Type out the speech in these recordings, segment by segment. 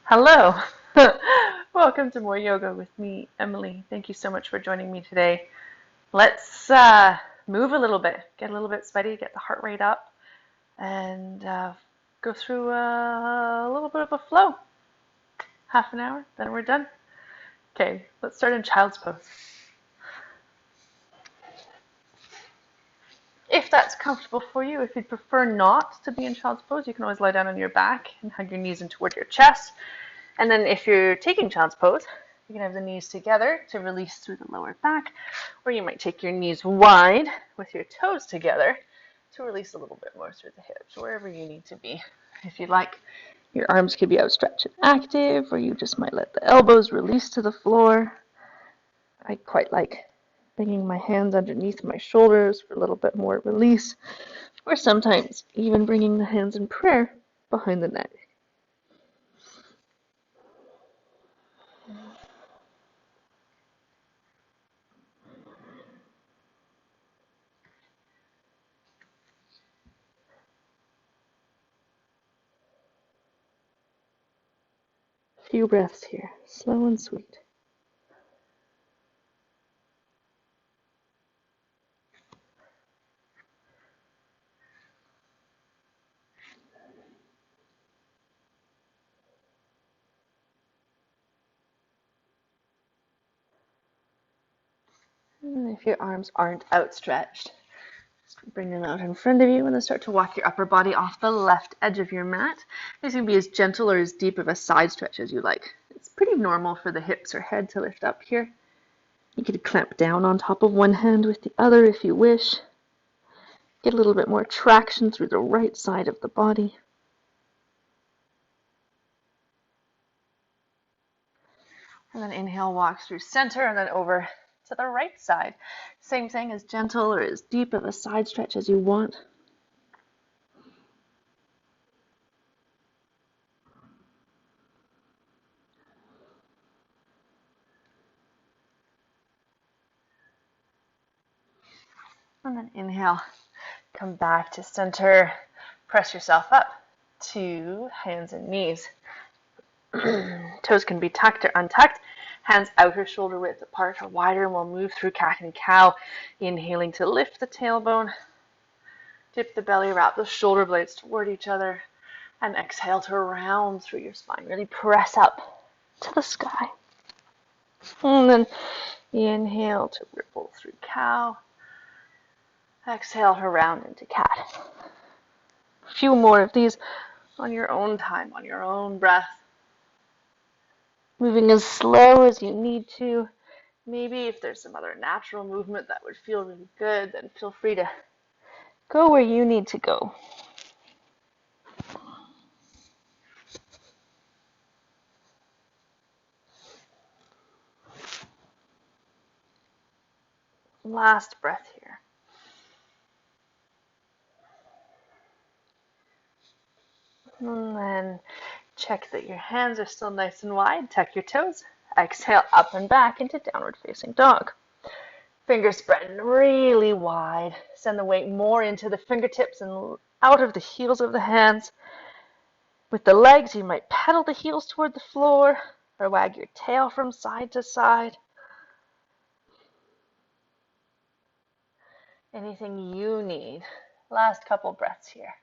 Hello. Welcome to More Yoga with me, Emily. Thank you so much for joining me today. Let's move a little bit, get a little bit sweaty, get the heart rate up, and go through a little bit of a flow. Half an hour, then we're done. Okay, let's start in child's pose. If that's comfortable for you, if you'd prefer not to be in child's pose, you can always lie down on your back and hug your knees in toward your chest. And then if you're taking child's pose, you can have the knees together to release through the lower back, or you might take your knees wide with your toes together to release a little bit more through the hips, wherever you need to be. If you like, your arms could be outstretched and active, or you just might let the elbows release to the floor. I quite like bringing my hands underneath my shoulders for a little bit more release, or sometimes even bringing the hands in prayer behind the neck. A few breaths here, slow and sweet. And if your arms aren't outstretched, just bring them out in front of you and then start to walk your upper body off the left edge of your mat. This can be as gentle or as deep of a side stretch as you like. It's pretty normal for the hips or head to lift up here. You could clamp down on top of one hand with the other if you wish. Get a little bit more traction through the right side of the body. And then inhale, walk through center and then over to the right side. Same thing, as gentle or as deep of a side stretch as you want. And then inhale, come back to center, press yourself up to hands and knees. Toes can be tucked or untucked. Hands outer shoulder width apart or wider, and we'll move through cat and cow. Inhaling to lift the tailbone, dip the belly, wrap the shoulder blades toward each other, and exhale to round through your spine. Really press up to the sky. And then inhale to ripple through cow. Exhale to round into cat. A few more of these on your own time, on your own breath. Moving as slow as you need to. Maybe if there's some other natural movement that would feel really good, then feel free to go where you need to go. Last breath here. And then check that your hands are still nice and wide. Tuck your toes. Exhale up and back into downward facing dog. Fingers spread really wide. Send the weight more into the fingertips and out of the heels of the hands. With the legs, you might pedal the heels toward the floor or wag your tail from side to side. Anything you need. Last couple breaths here.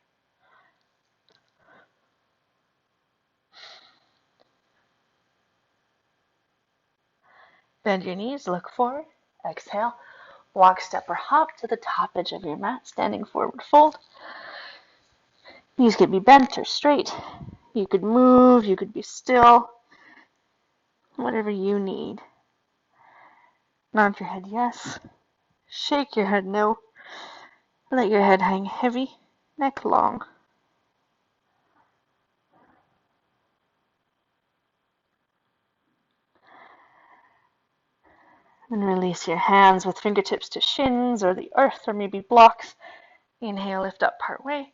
Bend your knees, look forward. Exhale. Walk, step, or hop to the top edge of your mat, standing forward fold. Knees could be bent or straight. You could move, you could be still. Whatever you need. Nod your head yes. Shake your head no. Let your head hang heavy, neck long. And release your hands with fingertips to shins or the earth or maybe blocks. Inhale, lift up part way.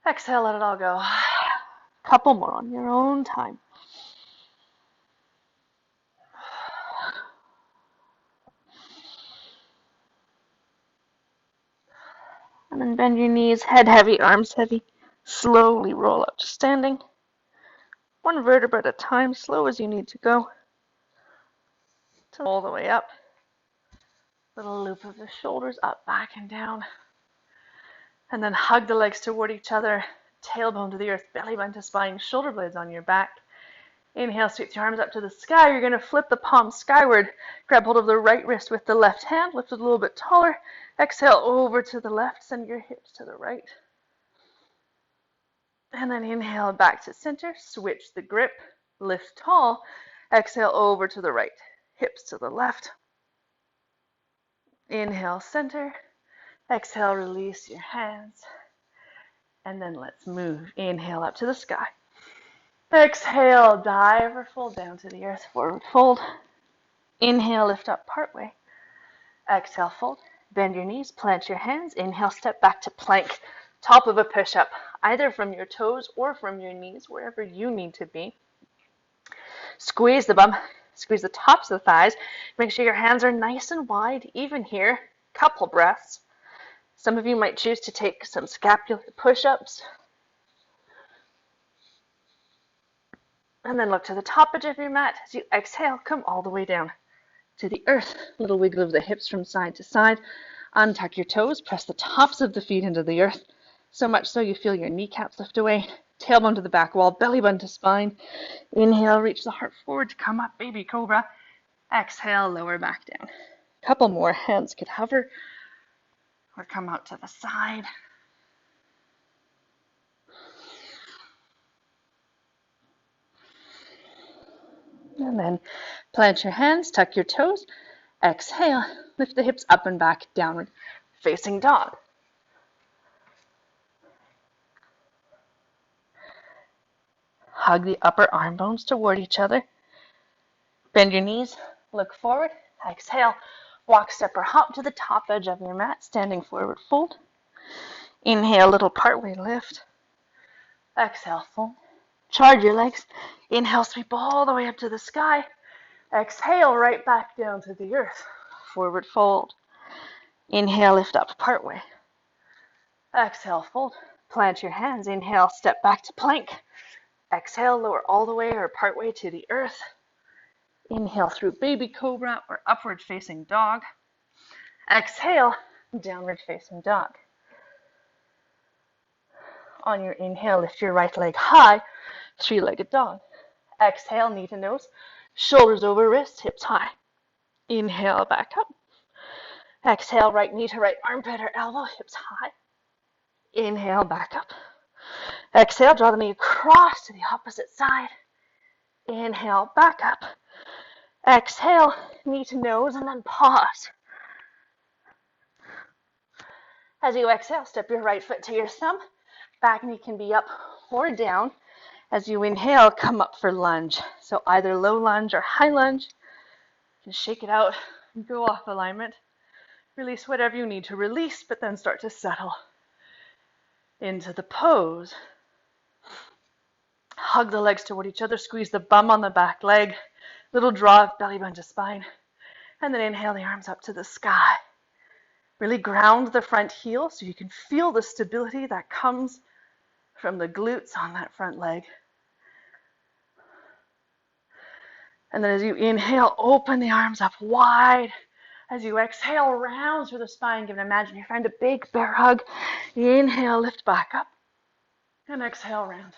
Exhale, let it all go. Couple more on your own time. And then bend your knees, head heavy, arms heavy. Slowly roll up to standing. one vertebra at a time, slow as you need to go. All the way up. Little loop of the shoulders up, back, and down. And then hug the legs toward each other, tailbone to the earth, belly button to spine, shoulder blades on your back. Inhale, sweep your arms up to the sky. You're going to flip the palms skyward. Grab hold of the right wrist with the left hand. Lift it a little bit taller. Exhale over to the left. Send your hips to the right. And then inhale back to center. Switch the grip. Lift tall. Exhale over to the right. Hips to the left. Inhale, center. Exhale, release your hands. And then let's move. Inhale up to the sky. Exhale, dive or fold down to the earth, forward fold. Inhale, lift up partway. Exhale, fold. Bend your knees, plant your hands. Inhale, step back to plank. Top of a push-up, either from your toes or from your knees, wherever you need to be. Squeeze the bum, squeeze the tops of the thighs. Make sure your hands are nice and wide, even here. Couple breaths. Some of you might choose to take some scapular push-ups. And then look to the top edge of your mat. As you exhale, come all the way down to the earth. Little wiggle of the hips from side to side. Untuck your toes. Press the tops of the feet into the earth. So much so you feel your kneecaps lift away. Tailbone to the back wall. Belly button to spine. Inhale, reach the heart forward to come up. Baby cobra. Exhale, lower back down. Couple more. Hands could hover or come out to the side. And then plant your hands, tuck your toes. Exhale, lift the hips up and back, downward facing dog. Hug the upper arm bones toward each other. Bend your knees, look forward. Exhale, walk, step, or hop to the top edge of your mat, standing forward fold. Inhale, little partway lift. Exhale, fold. Charge your legs. Inhale, sweep all the way up to the sky. Exhale, right back down to the earth. Forward fold. Inhale, lift up partway. Exhale, fold. Plant your hands. Inhale, step back to plank. Exhale, lower all the way or partway to the earth. Inhale through baby cobra or upward facing dog. Exhale, downward facing dog. On your inhale, lift your right leg high, three-legged dog. Exhale, knee to nose, shoulders over wrists, hips high. Inhale, back up. Exhale, right knee to right armpit or elbow, hips high. Inhale, back up. Exhale, draw the knee across to the opposite side. Inhale, back up. Exhale, knee to nose, and then pause. As you exhale, step your right foot to your thumb. Back knee can be up or down. As you inhale, come up for lunge. So either low lunge or high lunge. You can shake it out and go off alignment. Release whatever you need to release, but then start to settle into the pose. Hug the legs toward each other. Squeeze the bum on the back leg. Little draw of belly button to spine. And then inhale the arms up to the sky. Really ground the front heel so you can feel the stability that comes from the glutes on that front leg. And then as you inhale, open the arms up wide. As you exhale, round through the spine. Give an imaginary friend a big bear hug. Inhale, lift back up. And exhale, round.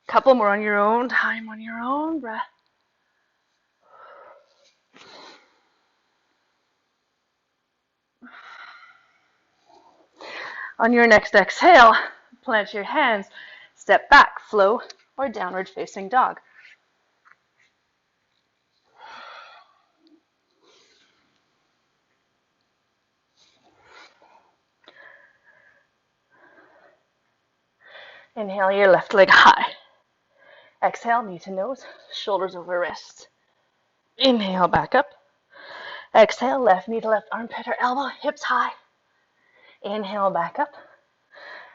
Couple more on your own time, on your own breath. On your next exhale, plant your hands, step back, flow, or downward facing dog. Inhale your left leg high. Exhale, knee to nose, shoulders over wrists. Inhale, back up. Exhale, left knee to left armpit or elbow, hips high. Inhale, back up.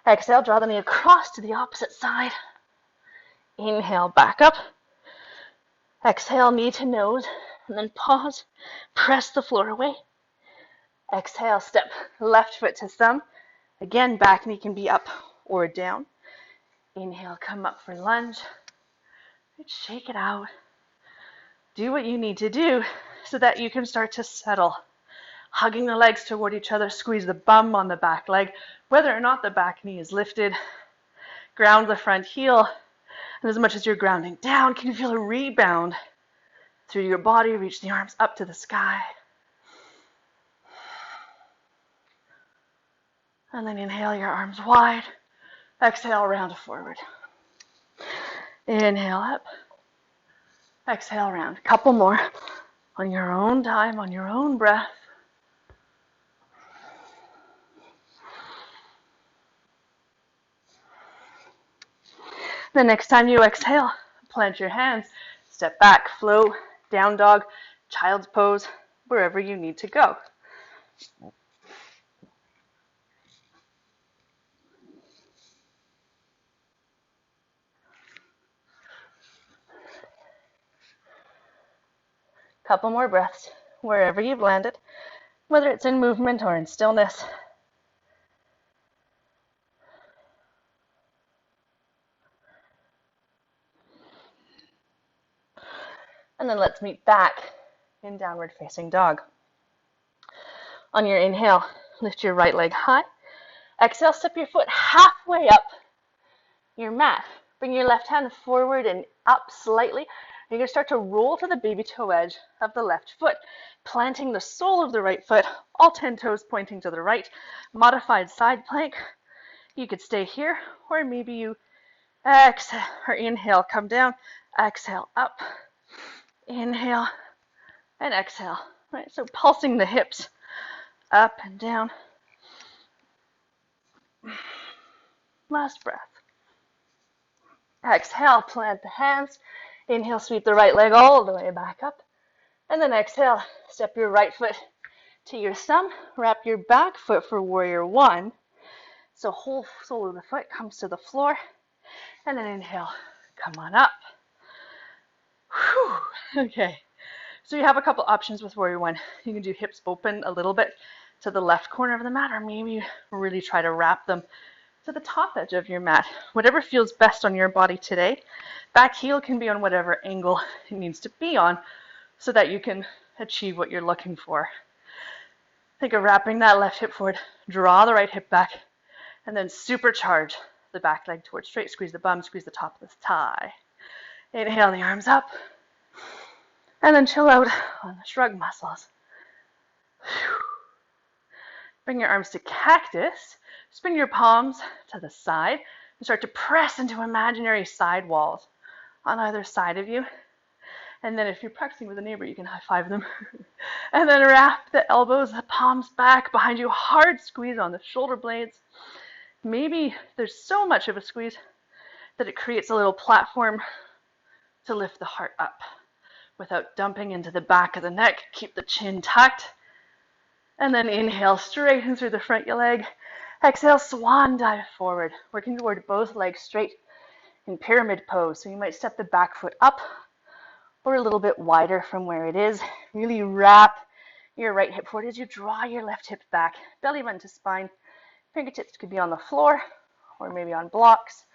Exhale, draw the knee across to the opposite side. Inhale, back up. Exhale, knee to nose, and then pause. Press the floor away. Exhale, step left foot to thumb. Again, back knee can be up or down. Inhale, come up for lunge. Shake it out. Do what you need to do so that you can start to settle. Hugging the legs toward each other, squeeze the bum on the back leg, whether or not the back knee is lifted. Ground the front heel, and as much as you're grounding down, can you feel a rebound through your body? Reach the arms up to the sky. And then inhale your arms wide. Exhale, round forward. Inhale up. Exhale, round. Couple more on your own time, on your own breath. The next time you exhale, plant your hands, step back, flow, down dog, child's pose, wherever you need to go. Couple more breaths, wherever you've landed, whether it's in movement or in stillness. And then let's meet back in downward facing dog. On your inhale, lift your right leg high. Exhale, step your foot halfway up your mat. Bring your left hand forward and up slightly. You're going to start to roll to the baby toe edge of the left foot, planting the sole of the right foot, all 10 toes pointing to the right. Modified side plank. You could stay here, or maybe you exhale or inhale, come down, exhale up, inhale, and exhale. Right, so pulsing the hips up and down. Last breath. Exhale, plant the hands. Inhale, sweep the right leg all the way back up. And then exhale, step your right foot to your thumb. Wrap your back foot for warrior one. So whole sole of the foot comes to the floor. And then inhale, come on up. Whew. Okay, so you have a couple options with warrior one. You can do hips open a little bit to the left corner of the mat, or maybe really try to wrap them to the top edge of your mat. Whatever feels best on your body today. Back heel can be on whatever angle it needs to be on so that you can achieve what you're looking for. Think of wrapping that left hip forward, draw the right hip back, and then supercharge the back leg towards straight. Squeeze the bum, squeeze the top of the thigh. Inhale the arms up, and then chill out on the shrug muscles. Bring your arms to cactus. Spin your palms to the side and start to press into imaginary side walls on either side of you. And then if you're practicing with a neighbor, you can high five them. And then wrap the elbows, the palms back behind you. Hard squeeze on the shoulder blades. Maybe there's so much of a squeeze that it creates a little platform to lift the heart up without dumping into the back of the neck. Keep the chin tucked. And then inhale, straighten through the front of your leg. Exhale, swan dive forward, working toward both legs straight in pyramid pose. So you might step the back foot up or a little bit wider from where it is. Really wrap your right hip forward as you draw your left hip back. Belly button to spine. Fingertips could be on the floor or maybe on blocks,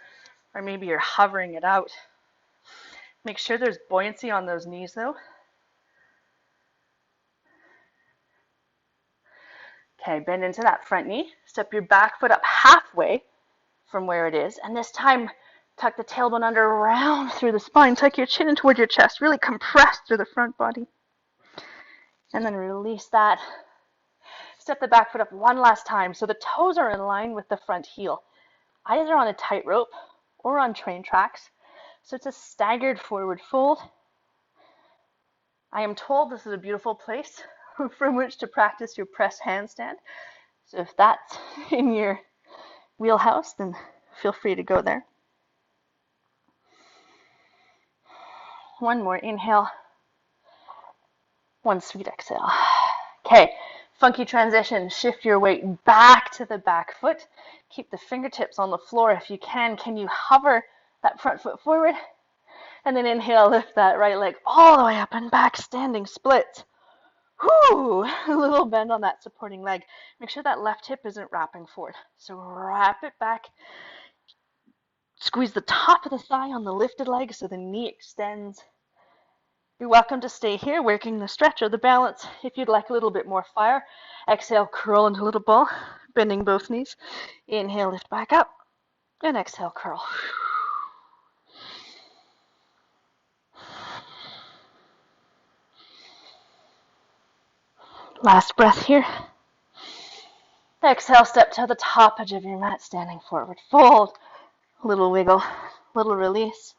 or maybe you're hovering it out. Make sure there's buoyancy on those knees though. Okay, bend into that front knee. Step your back foot up halfway from where it is. And this time, tuck the tailbone under, round through the spine. Tuck your chin in toward your chest. Really compress through the front body. And then release that. Step the back foot up one last time so the toes are in line with the front heel. Either on a tightrope or on train tracks. So it's a staggered forward fold. I am told this is a beautiful place from which to practice your press handstand. So if that's in your wheelhouse, then feel free to go there. One more inhale. One sweet exhale. Okay, funky transition. Shift your weight back to the back foot. Keep the fingertips on the floor if you can. Can you hover that front foot forward? And then inhale, lift that right leg all the way up and back, standing split. Whoo! A little bend on that supporting leg. Make sure that left hip isn't wrapping forward. So wrap it back. Squeeze the top of the thigh on the lifted leg so the knee extends. You're welcome to stay here, working the stretch or the balance. If you'd like a little bit more fire, exhale, curl into a little ball, bending both knees. Inhale, lift back up, and exhale, curl. Last breath here. Exhale, step to the top edge of your mat, standing forward fold. Little wiggle, little release.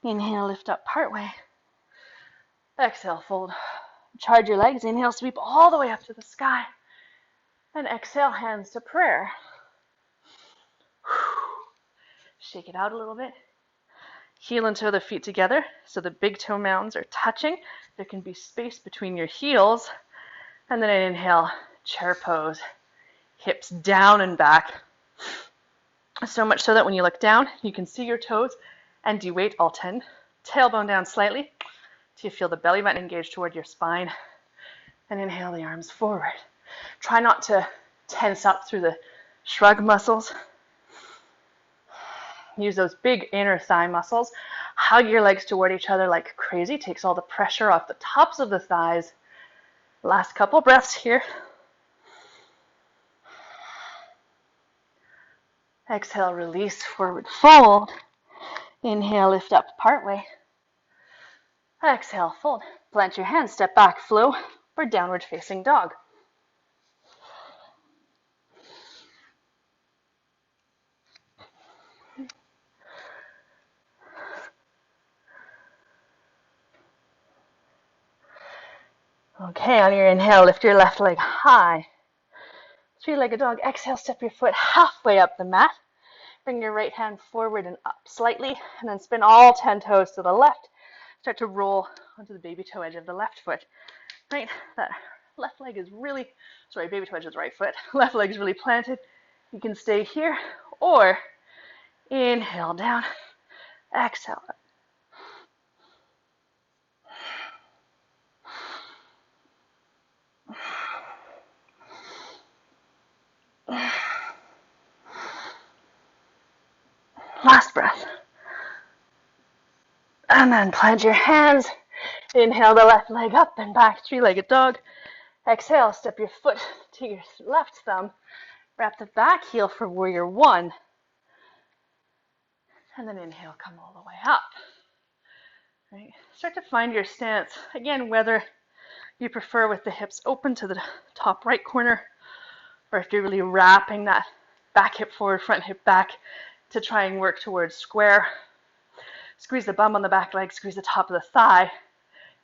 Inhale, lift up partway. Exhale, fold. Charge your legs. Inhale, sweep all the way up to the sky. And exhale, hands to prayer. Shake it out a little bit. Heel and toe the feet together so the big toe mounds are touching. There can be space between your heels. And then inhale, chair pose. Hips down and back. So much so that when you look down, you can see your toes and de-weight all 10. Tailbone down slightly till you feel the belly button engaged toward your spine. And inhale the arms forward. Try not to tense up through the shrug muscles. Use those big inner thigh muscles. Hug your legs toward each other like crazy. Takes all the pressure off the tops of the thighs. Last couple breaths here. Exhale, release, forward fold. Inhale, lift up partway. Exhale, fold. Plant your hands, step back, flow, or downward facing dog. Okay, on your inhale, lift your left leg high. Three-legged dog. Exhale, step your foot halfway up the mat. Bring your right hand forward and up slightly, and then spin all 10 toes to the left. Start to roll onto the baby toe edge of the left foot. Right, that left leg is really, baby toe edge of the right foot. Left leg is really planted. You can stay here, or inhale down, exhale up. Last breath. And then plant your hands. Inhale the left leg up and back, three-legged dog. Exhale, step your foot to your left thumb. Wrap the back heel for warrior one. And then inhale, come all the way up. Right. Start to find your stance. Again, whether you prefer with the hips open to the top right corner, or if you're really wrapping that back hip forward, front hip back to try and work towards square. Squeeze the bum on the back leg, squeeze the top of the thigh.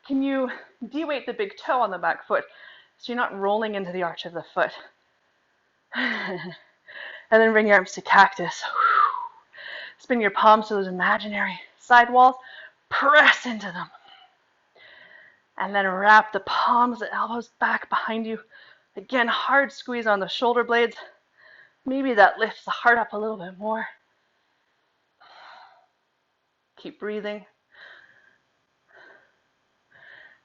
Can you de-weight the big toe on the back foot so you're not rolling into the arch of the foot? And then bring your arms to cactus. Spin your palms to those imaginary side walls. Press into them. And then wrap the palms, the elbows back behind you. Again, hard squeeze on the shoulder blades. Maybe that lifts the heart up a little bit more. Keep breathing.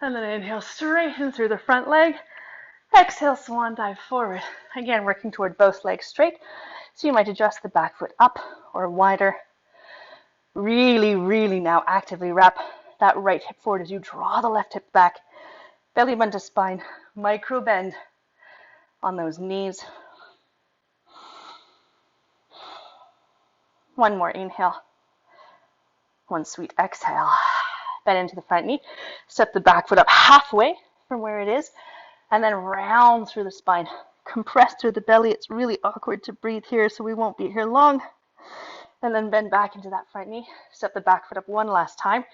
And then inhale, straighten through the front leg. Exhale, swan dive forward. Again, working toward both legs straight. So you might adjust the back foot up or wider. Really, really now actively wrap that right hip forward as you draw the left hip back. Belly button to spine. Micro bend on those knees. One more inhale. One sweet exhale. Bend into the front knee. Step the back foot up halfway from where it is. And then round through the spine. Compress through the belly. It's really awkward to breathe here, so we won't be here long. And then bend back into that front knee. Step the back foot up one last time.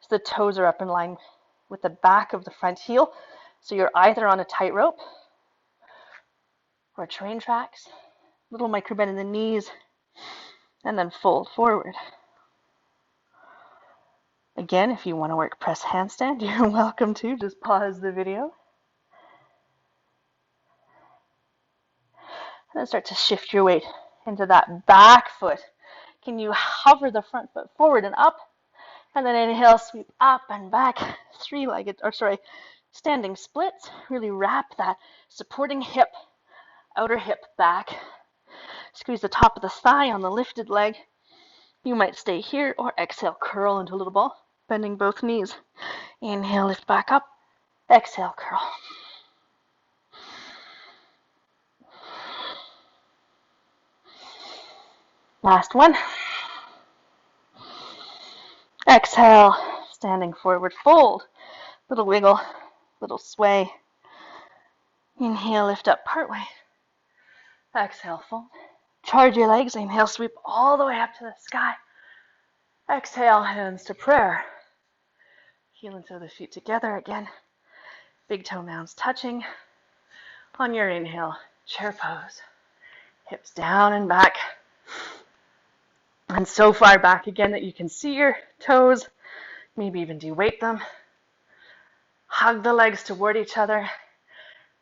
So the toes are up in line with the back of the front heel. So you're either on a tightrope or train tracks. Little micro bend in the knees. And then fold forward. Again, if you want to work press handstand, you're welcome to. Just pause the video. And then start to shift your weight into that back foot. Can you hover the front foot forward and up? And then inhale, sweep up and back. Standing splits. Really wrap that supporting hip, outer hip back. Squeeze the top of the thigh on the lifted leg. You might stay here or exhale, curl into a little ball, bending both knees. Inhale, lift back up. Exhale, curl. Last one. Exhale, standing forward fold. Little wiggle, little sway. Inhale, lift up partway. Exhale, fold. Charge your legs. Inhale, sweep all the way up to the sky. Exhale, hands to prayer. Heel and toe the feet together again. Big toe mounds touching. On your inhale, chair pose. Hips down and back. And so far back again that you can see your toes. Maybe even de-weight them. Hug the legs toward each other.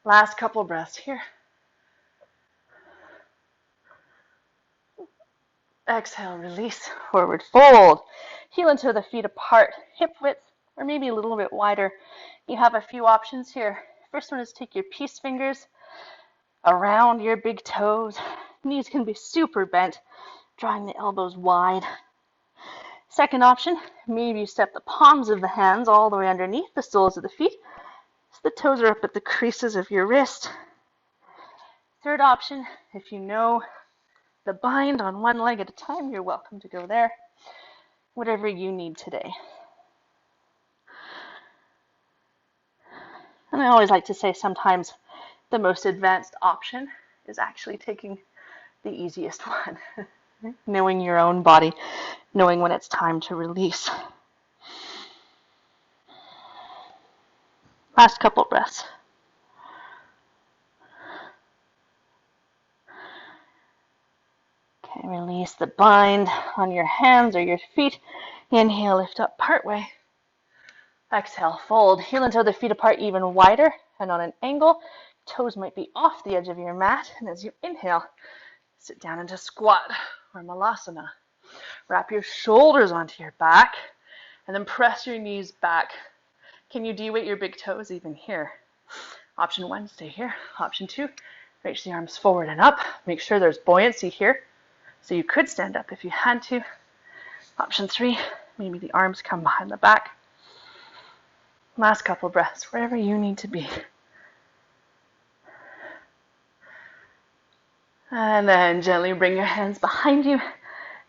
Last couple breaths here. Exhale, release, forward fold. Heel and toe the feet apart, hip width, or maybe a little bit wider. You have a few options here. First one is take your peace fingers around your big toes. Knees can be super bent, drawing the elbows wide. Second option, maybe you step the palms of the hands all the way underneath the soles of the feet, so the toes are up at the creases of your wrist. Third option, if you know the bind on one leg at a time, you're welcome to go there. Whatever you need today. And I always like to say sometimes the most advanced option is actually taking the easiest one. Knowing your own body, knowing when it's time to release. Last couple breaths. Okay, release the bind on your hands or your feet. Inhale, lift up partway. Exhale, fold. Heel and toe the feet apart even wider and on an angle. Toes might be off the edge of your mat. And as you inhale, sit down into squat or malasana. Wrap your shoulders onto your back and then press your knees back. Can you de-weight your big toes even here? Option one, stay here. Option two, reach the arms forward and up. Make sure there's buoyancy here. So you could stand up if you had to. Option three, maybe the arms come behind the back. Last couple breaths, wherever you need to be. And then gently bring your hands behind you.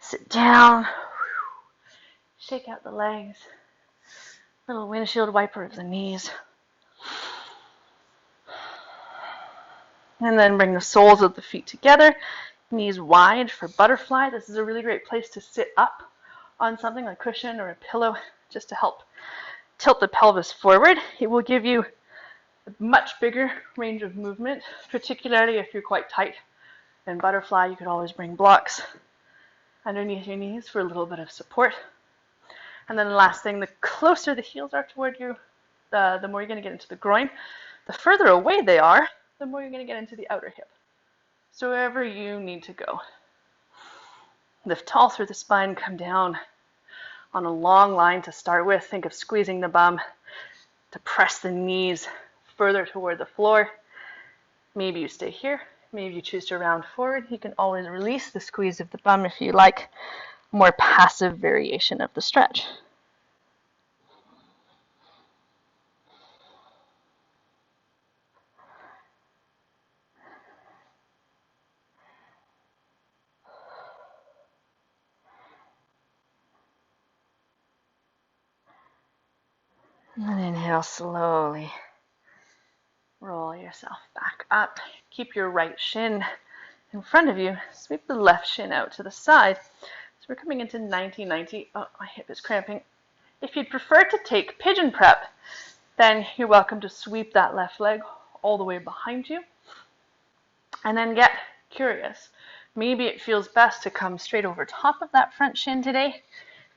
Sit down. Shake out the legs. Little windshield wiper of the knees. And then bring the soles of the feet together. Knees wide for butterfly. This is a really great place to sit up on something like a cushion or a pillow just to help tilt the pelvis forward. It will give you a much bigger range of movement, particularly if you're quite tight. In butterfly, you could always bring blocks underneath your knees for a little bit of support. And then the last thing, the closer the heels are toward you, the more you're going to get into the groin. The further away they are, the more you're going to get into the outer hip. So wherever you need to go. Lift tall through the spine, come down on a long line to start with. Think of squeezing the bum to press the knees further toward the floor. Maybe you stay here. Maybe you choose to round forward. You can always release the squeeze of the bum if you like. More passive variation of the stretch. And inhale slowly. Roll yourself back up. Keep your right shin in front of you. Sweep the left shin out to the side. So we're coming into 90-90. Oh, my hip is cramping. If you'd prefer to take pigeon prep, then you're welcome to sweep that left leg all the way behind you. And then get curious. Maybe it feels best to come straight over top of that front shin today.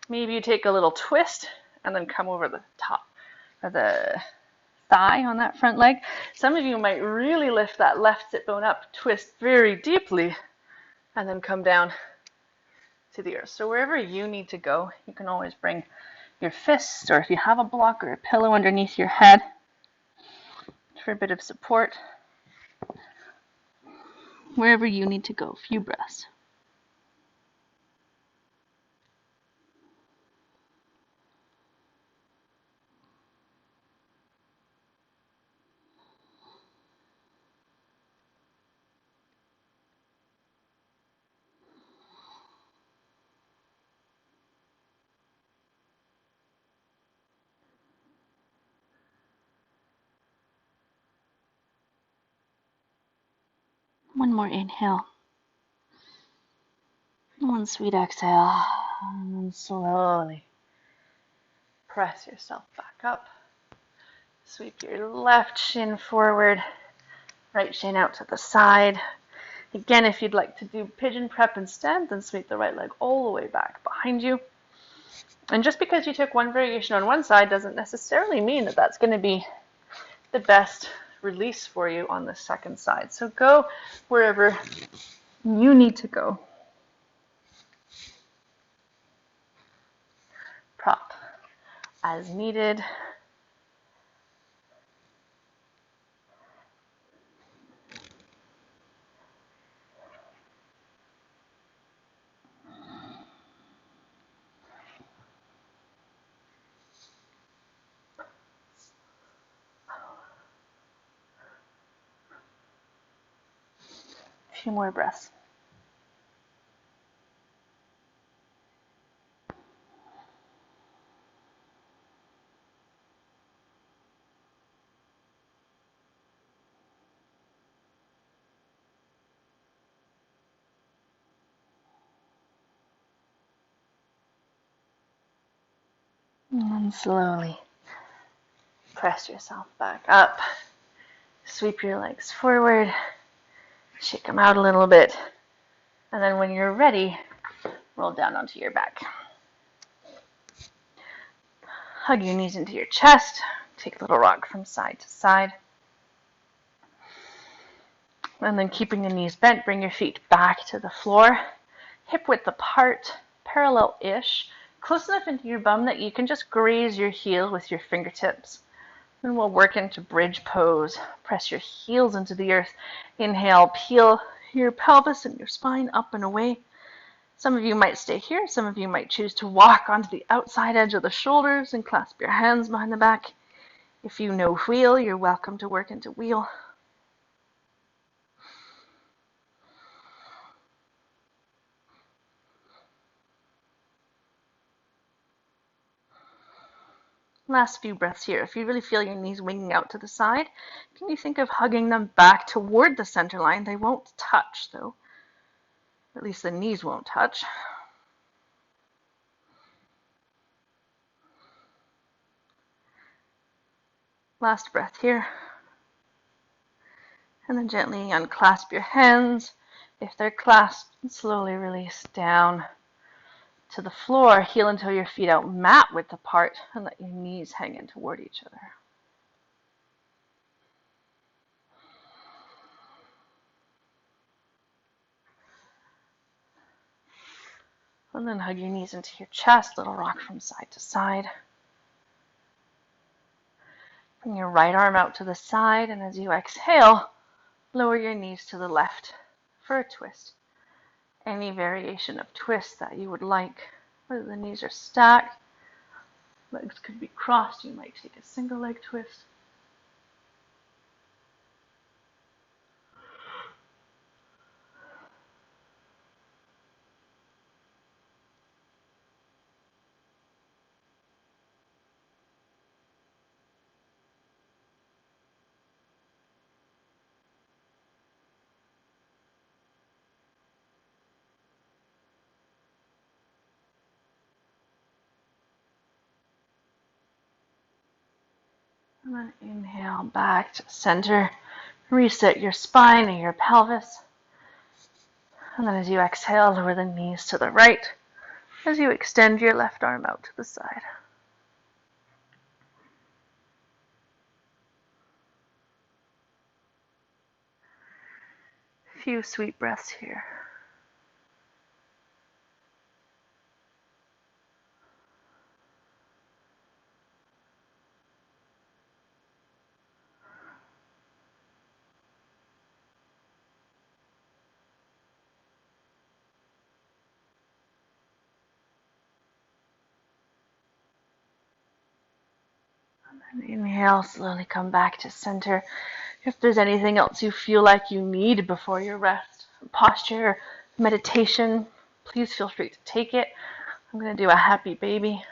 Maybe you take a little twist and then come over the top of the thigh on that front leg. Some of you might really lift that left sit bone up, twist very deeply, and then come down to the earth. So wherever you need to go, you can always bring your fists, or if you have a block or a pillow underneath your head for a bit of support. Wherever you need to go, a few breaths. One more inhale. One sweet exhale. And slowly press yourself back up. Sweep your left shin forward, right shin out to the side. Again, if you'd like to do pigeon prep instead, then sweep the right leg all the way back behind you. And just because you took one variation on one side doesn't necessarily mean that that's going to be the best release for you on the second side. So go wherever you need to go. Prop as needed. A few more breaths. And slowly press yourself back up. Sweep your legs forward. Shake them out a little bit. And then when you're ready, roll down onto your back. Hug your knees into your chest. Take a little rock from side to side. And then keeping the knees bent, bring your feet back to the floor. Hip width apart, parallel-ish. Close enough into your bum that you can just graze your heel with your fingertips. Then we'll work into bridge pose. Press your heels into the earth. Inhale, peel your pelvis and your spine up and away. Some of you might stay here. Some of you might choose to walk onto the outside edge of the shoulders and clasp your hands behind the back. If you know wheel, you're welcome to work into wheel. Last few breaths here. If you really feel your knees winging out to the side, can you think of hugging them back toward the center line? They won't touch, though. At least the knees won't touch. Last breath here. And then gently unclasp your hands. If they're clasped, slowly release down to the floor. Heel until your feet out mat width apart and let your knees hang in toward each other. And then hug your knees into your chest, little rock from side to side. Bring your right arm out to the side, and as you exhale, lower your knees to the left for a twist. Any variation of twist that you would like. Whether the knees are stacked, legs could be crossed, you might take a single leg twist. And then inhale back to center. Reset your spine and your pelvis. And then as you exhale, lower the knees to the right as you extend your left arm out to the side. A few sweet breaths here. And inhale, slowly come back to center. If there's anything else you feel like you need before your rest, posture, meditation, please feel free to take it. I'm going to do a happy baby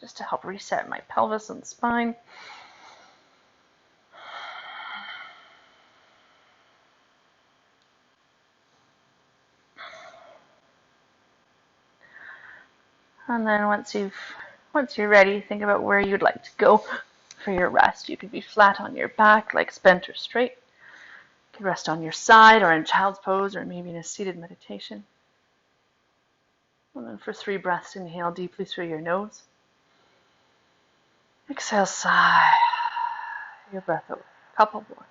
just to help reset my pelvis and spine. And then once you're ready, think about where you'd like to go for your rest. You could be flat on your back, legs bent or straight. You could rest on your side or in child's pose or maybe in a seated meditation. And then for 3 breaths, inhale deeply through your nose. Exhale, sigh your breath away. A couple more.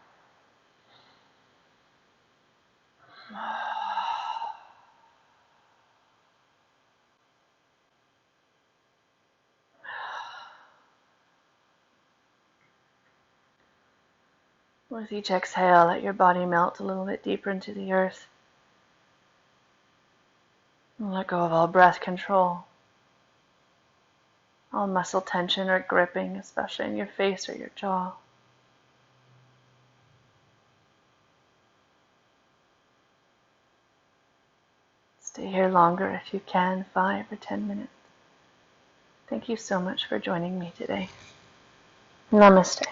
With each exhale, let your body melt a little bit deeper into the earth. And let go of all breath control. All muscle tension or gripping, especially in your face or your jaw. Stay here longer if you can, 5 or 10 minutes. Thank you so much for joining me today. Namaste.